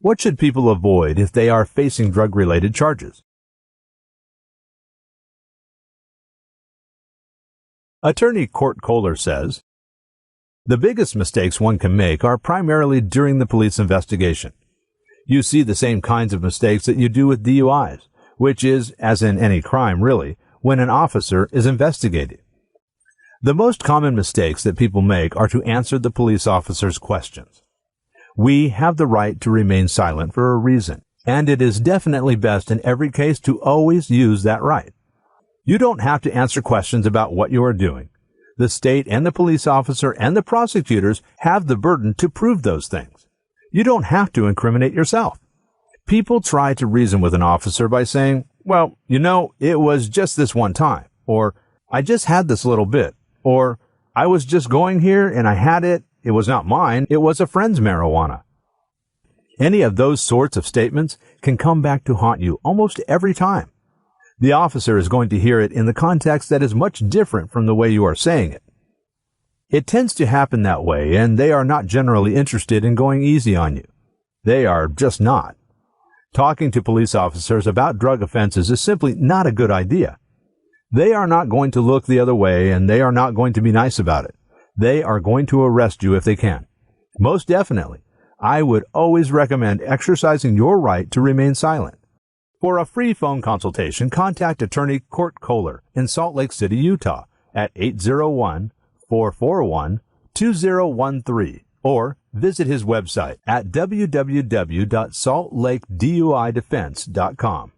What should people avoid if they are facing drug-related charges? Attorney Court Koehler says, "The biggest mistakes one can make are primarily during the police investigation. You see the same kinds of mistakes that you do with DUIs, which is, as in any crime really, when an officer is investigating. The most common mistakes that people make are to answer the police officer's questions. We have the right to remain silent for a reason, and it is definitely best in every case to always use that right. You don't have to answer questions about what you are doing. The state and the police officer and the prosecutors have the burden to prove those things. You don't have to incriminate yourself. People try to reason with an officer by saying, well, it was just this one time, or I just had this little bit, or I was just going here and I had it. It was not mine. It was a friend's marijuana. Any of those sorts of statements can come back to haunt you almost every time. The officer is going to hear it in the context that is much different from the way you are saying it. It tends to happen that way, and they are not generally interested in going easy on you. They are just not. Talking to police officers about drug offenses is simply not a good idea. They are not going to look the other way, and they are not going to be nice about it. They are going to arrest you if they can. Most definitely, I would always recommend exercising your right to remain silent. For a free phone consultation, contact Attorney Court Koehler in Salt Lake City, Utah at 801-441-2013 or visit his website at www.saltlakeduidefense.com.